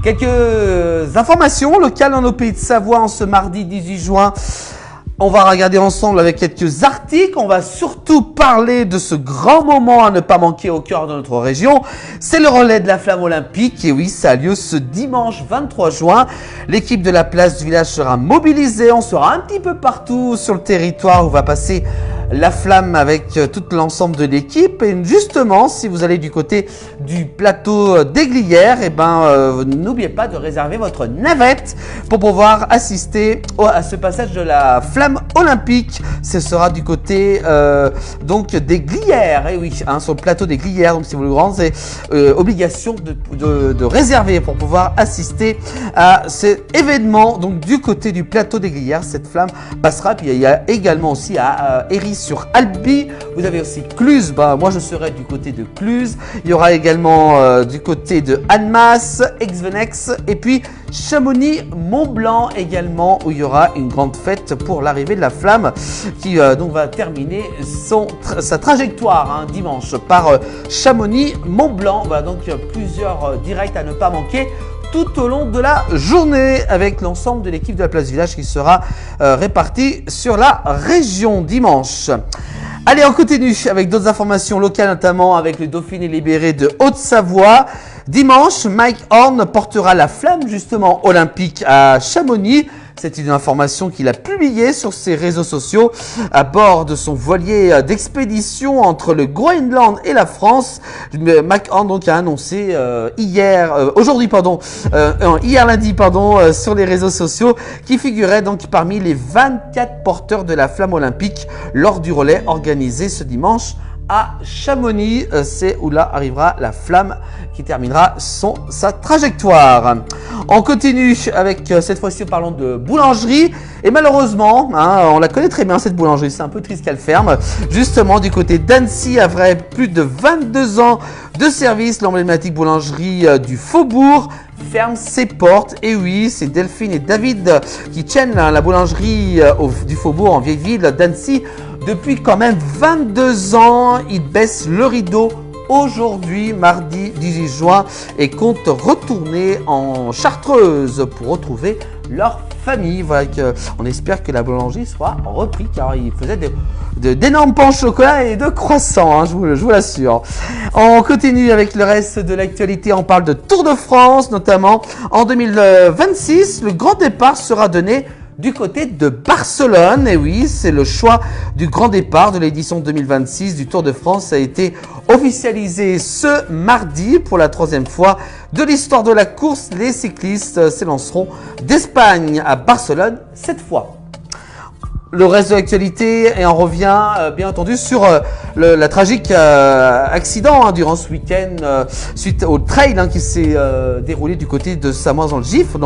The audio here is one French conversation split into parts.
Quelques informations locales dans nos pays de Savoie en ce mardi 18 juin. On va regarder ensemble avec quelques articles. On va surtout parler de ce grand moment à ne pas manquer au cœur de notre région. C'est le relais de la flamme olympique. Et oui, ça a lieu ce dimanche 23 juin. L'équipe de la place du village sera mobilisée. On sera un petit peu partout sur le territoire où va passer la flamme avec tout l'ensemble de l'équipe. Et justement, si vous allez du côté du plateau des Glières, n'oubliez pas de réserver votre navette pour pouvoir assister à ce passage de la flamme olympique. Ce sera du côté donc des Glières, et oui, sur le plateau des Glières. Donc si vous le rendez, c'est obligation de réserver pour pouvoir assister à cet événement. Donc du côté du plateau des Glières, cette flamme passera. Puis il y a également aussi à Héry-sur-Albi. Vous avez aussi Cluse. Moi je serai du côté de Cluse. Il y aura également du côté de Annemasse, Exvenex, et puis Chamonix-Mont-Blanc également, où il y aura une grande fête pour l'arrivée de la flamme qui donc va terminer sa trajectoire dimanche par Chamonix-Mont-Blanc. Voilà donc plusieurs directs à ne pas manquer tout au long de la journée avec l'ensemble de l'équipe de la place du village qui sera répartie sur la région dimanche. Allez, on continue avec d'autres informations locales, notamment avec le Dauphiné libéré de Haute-Savoie. Dimanche, Mike Horn portera la flamme justement olympique à Chamonix. C'est une information qu'il a publiée sur ses réseaux sociaux à bord de son voilier d'expédition entre le Groenland et la France. Mike Horn donc a annoncé hier lundi sur les réseaux sociaux qu'il figurait donc parmi les 24 porteurs de la flamme olympique lors du relais organisé ce dimanche à Chamonix. C'est où là arrivera la flamme qui terminera sa trajectoire. On continue avec cette fois-ci parlons de boulangerie et malheureusement on la connaît très bien cette boulangerie, c'est un peu triste qu'elle ferme. Justement du côté d'Annecy, après plus de 22 ans de service, l'emblématique boulangerie du Faubourg ferme ses portes. Et oui, c'est Delphine et David qui tiennent la boulangerie du Faubourg en vieille ville d'Annecy depuis quand même 22 ans. Ils baissent le rideau aujourd'hui, mardi 18 juin, et comptent retourner en Chartreuse pour retrouver leur famille. Voilà, on espère que la boulangerie soit reprise car ils faisaient d'énormes pains au chocolat et de croissants, je vous l'assure. On continue avec le reste de l'actualité. On parle de Tour de France, notamment en 2026. Le grand départ sera donné du côté de Barcelone. Et oui, c'est le choix du grand départ de l'édition 2026 du Tour de France. Ça a été officialisé ce mardi pour la 3e fois de l'histoire de la course. Les cyclistes s'élanceront d'Espagne à Barcelone cette fois. Le reste de l'actualité, et on revient bien entendu sur la tragique accident durant ce week-end suite au trail qui s'est déroulé du côté de Samoise au Gifre.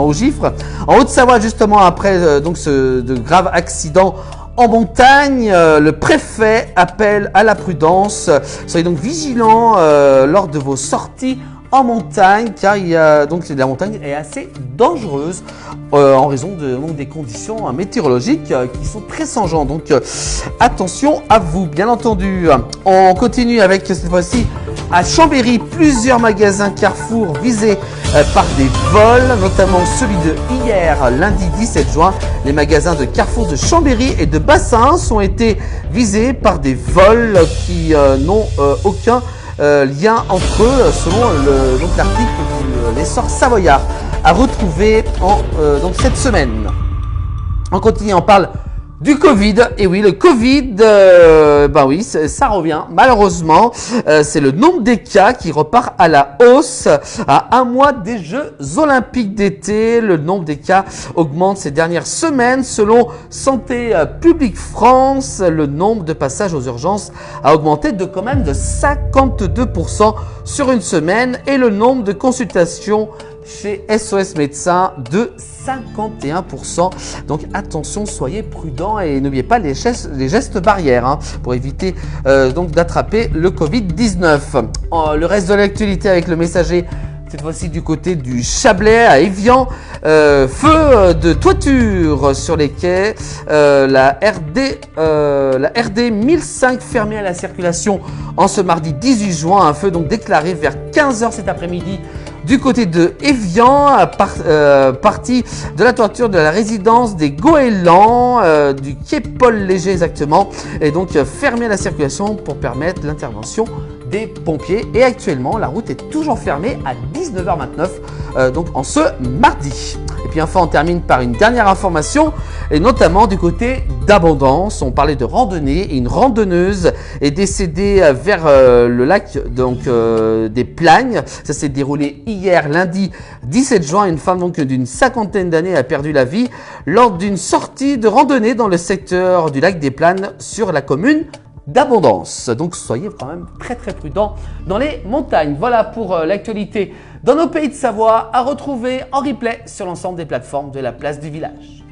En Haute-Savoie, justement, après de graves accidents en montagne, le préfet appelle à la prudence. Soyez donc vigilants lors de vos sorties en montagne, car la montagne est assez dangereuse en raison des conditions météorologiques qui sont très changeantes. Donc attention à vous, bien entendu. On continue avec cette fois-ci à Chambéry, plusieurs magasins Carrefour visés par des vols, notamment celui de hier, lundi 17 juin. Les magasins de Carrefour de Chambéry et de Bassins ont été visés par des vols qui n'ont aucun lien entre eux, selon l'article de l'essor savoyard à retrouver cette semaine. On continue, on parle du Covid. Et oui, le Covid, ça revient. Malheureusement, c'est le nombre des cas qui repart à la hausse. À un mois des Jeux Olympiques d'été, le nombre des cas augmente ces dernières semaines. Selon Santé publique France, le nombre de passages aux urgences a augmenté de 52% sur une semaine, et le nombre de consultations chez SOS Médecins de 51%. Donc attention, soyez prudents et n'oubliez pas les gestes barrières pour éviter d'attraper le Covid-19. Le reste de l'actualité avec le messager, cette fois-ci du côté du Chablais à Évian. Feu de toiture sur les quais. La RD 1005 fermée à la circulation en ce mardi 18 juin. Un feu donc déclaré vers 15h cet après-midi Du côté de Évian, partie de la toiture de la résidence des Goélands, du quai Paul Léger exactement, et donc fermé à la circulation pour permettre l'intervention des pompiers. Et actuellement, la route est toujours fermée à 19h29, donc en ce mardi. Et puis enfin, on termine par une dernière information, et notamment du côté d'Abondance. On parlait de randonnée, et une randonneuse est décédée vers le lac des Plagnes. Ça s'est déroulé hier, lundi 17 juin. Une femme donc d'une cinquantaine d'années a perdu la vie lors d'une sortie de randonnée dans le secteur du lac des Plagnes sur la commune d'Abondance. Donc soyez quand même très prudents dans les montagnes. Voilà pour l'actualité dans nos pays de Savoie, à retrouver en replay sur l'ensemble des plateformes de la place du village.